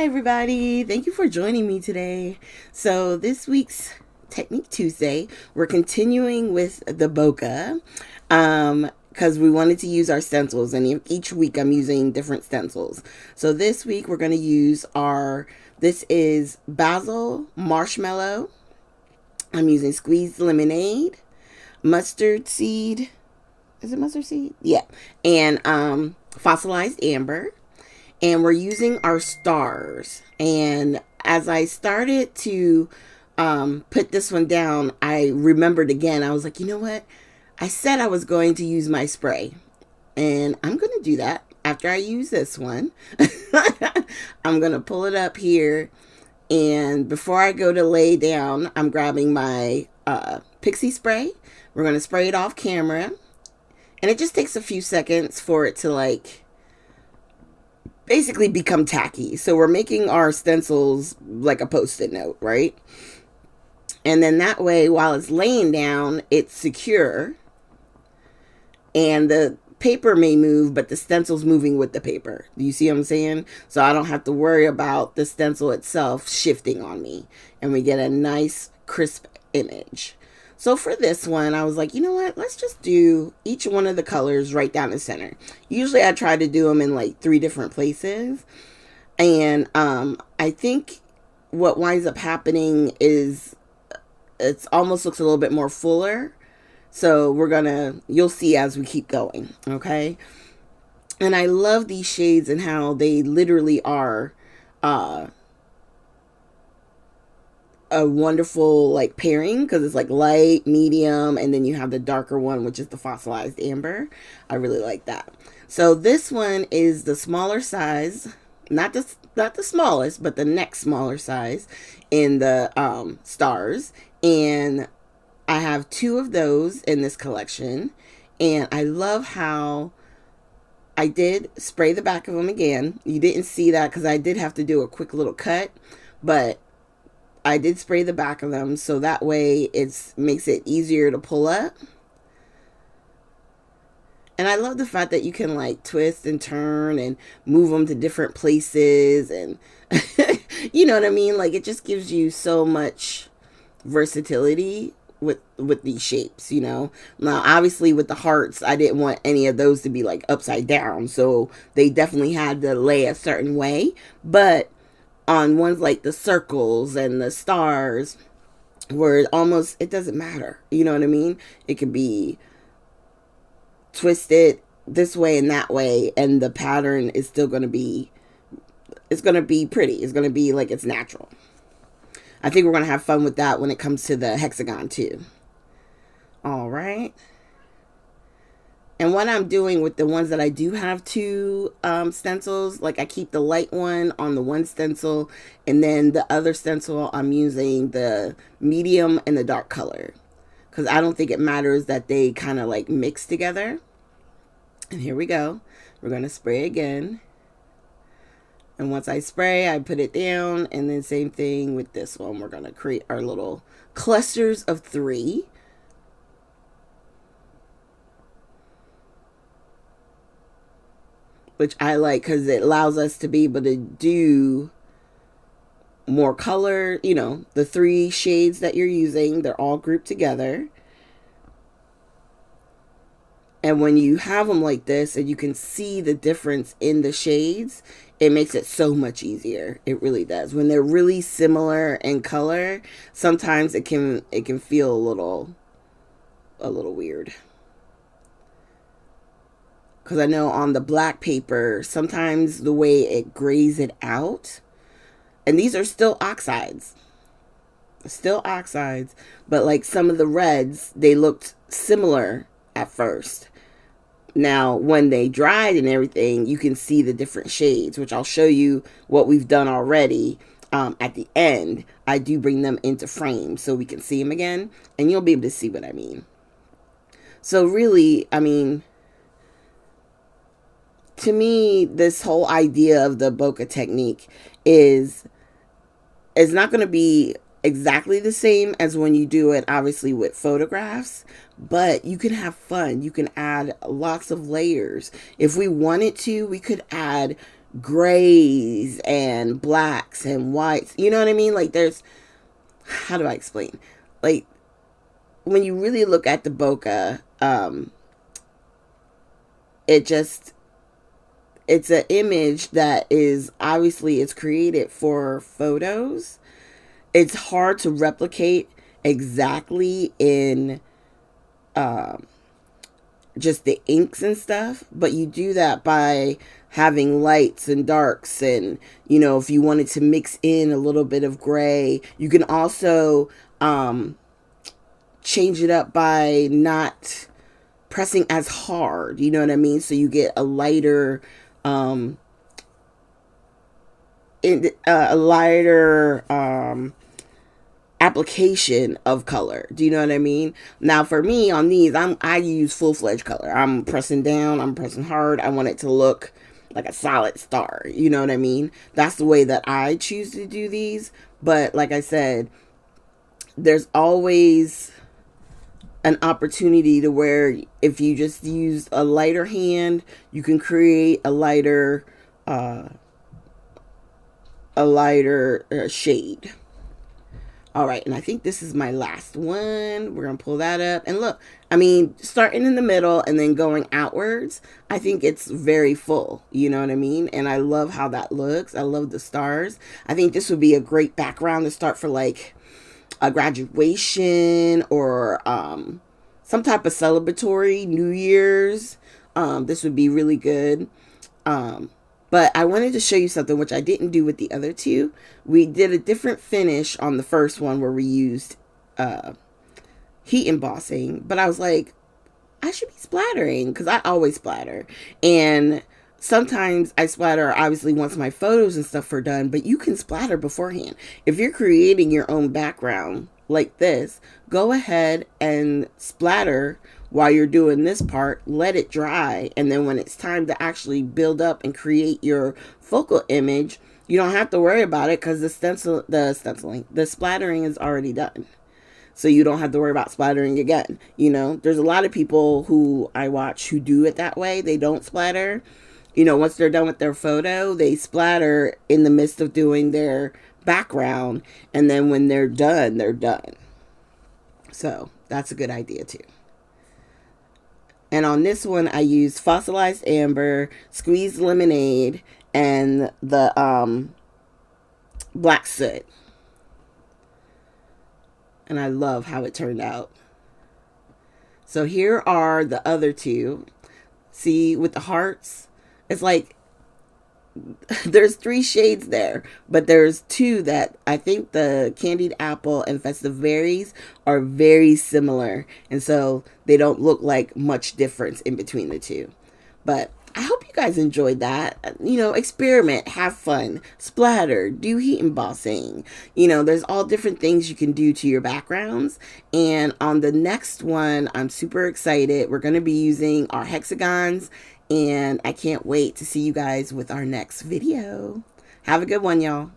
Hi, everybody. Thank you for joining me today. So, this week's Technique Tuesday, we're continuing with the bokeh because we wanted to use our stencils, and each week I'm using different stencils. So, this week we're going to use this is basil marshmallow. I'm using squeezed lemonade, mustard seed. Is it mustard seed? Yeah. And fossilized amber, and we're using our stars. And as I started to put this one down, I remembered again. I was like, you know what? I said I was going to use my spray, and I'm going to do that after I use this one. I'm going to pull it up here. And before I go to lay down, I'm grabbing my pixie spray. We're going to spray it off camera. And it just takes a few seconds for it to basically become tacky. So we're making our stencils like a post-it note, right? And then that way, while it's laying down, it's secure. And the paper may move, but the stencil's moving with the paper. Do you see what I'm saying? So I don't have to worry about the stencil itself shifting on me. And we get a nice, crisp image. So for this one, I was like, you know what? Let's just do each one of the colors right down the center. Usually I try to do them in like 3 different places. And I think what winds up happening is it almost looks a little bit more fuller. So you'll see as we keep going, okay? And I love these shades and how they literally are a wonderful like pairing, because it's like light, medium, and then you have the darker one, which is the fossilized amber. I really like that. So this one is the smaller size, not the smallest, but the next smaller size in the stars. And I have 2 of those in this collection. And I love how I did spray the back of them again. You didn't see that because I did have to do a quick little cut, but I did spray the back of them, so that way it makes it easier to pull up. And I love the fact that you can like twist and turn and move them to different places, and you know what I mean? Like, it just gives you so much versatility with these shapes, you know. Now obviously with the hearts, I didn't want any of those to be like upside down, so they definitely had to lay a certain way. But on ones like the circles and the stars, where it doesn't matter, you know what I mean? It could be twisted this way and that way, and the pattern is still going to be, it's going to be pretty. It's going to be like it's natural. I think we're going to have fun with that when it comes to the hexagon too. All right. And what I'm doing with the ones that I do have 2 stencils, like I keep the light one on the one stencil, and then the other stencil I'm using the medium and the dark color, because I don't think it matters that they kind of like mix together. And here we go. We're going to spray again. And once I spray, I put it down, and then same thing with this one. We're going to create our little clusters of 3. Which I like because it allows us to be able to do more color. You know, the 3 shades that you're using, they're all grouped together. And when you have them like this and you can see the difference in the shades, it makes it so much easier. It really does. When they're really similar in color, sometimes it can feel a little weird. Because I know on the black paper, sometimes the way it grays it out, and these are still oxides, but like some of the reds, they looked similar at first. Now, when they dried and everything, you can see the different shades, which I'll show you what we've done already. At the end, I do bring them into frame so we can see them again, and you'll be able to see what I mean. So really, I mean, to me, this whole idea of the bokeh technique is not going to be exactly the same as when you do it obviously with photographs, but you can have fun. You can add lots of layers. If we wanted to, we could add grays and blacks and whites. You know what I mean? Like there's, how do I explain? Like when you really look at the bokeh, it just, it's an image that is obviously it's created for photos. It's hard to replicate exactly in just the inks and stuff, but you do that by having lights and darks, and if you wanted to mix in a little bit of gray, you can also change it up by not pressing as hard, you know what I mean? So you get a lighter a lighter application of color. Do you know what I mean? Now for me on these, I use full-fledged color. I'm pressing down, I'm pressing hard. I want it to look like a solid star. You know what I mean? That's the way that I choose to do these. But like I said, there's always an opportunity to where if you just use a lighter hand, you can create a lighter shade. All right, and I think this is my last one. We're going to pull that up. And look, I mean, starting in the middle and then going outwards, I think it's very full. You know what I mean? And I love how that looks. I love the stars. I think this would be a great background to start for like a graduation or some type of celebratory New Year's. This would be really good. But I wanted to show you something which I didn't do with the other two. We did a different finish on the first one where we used heat embossing. But I was like, I should be splattering because I always splatter. And sometimes I splatter obviously once my photos and stuff are done. But you can splatter beforehand. If you're creating your own background like this, go ahead and splatter while you're doing this part, let it dry, and then when it's time to actually build up and create your focal image, you don't have to worry about it because the splattering is already done. So you don't have to worry about splattering again. There's a lot of people who I watch who do it that way. They don't splatter. Once they're done with their photo, they splatter in the midst of doing their background, and then when they're done, they're done. So that's a good idea too. And on this one, I used fossilized amber, squeezed lemonade, and the black soot. And I love how it turned out. So here are the other two. See, with the hearts, it's like there's 3 shades there, but there's 2 that I think the candied apple and festive berries are very similar, and so they don't look like much difference in between the two. But I hope you guys enjoyed that. Experiment, have fun, splatter, do heat embossing. There's all different things you can do to your backgrounds. And on the next one, I'm super excited. We're going to be using our hexagons, and I can't wait to see you guys with our next video. Have a good one, y'all.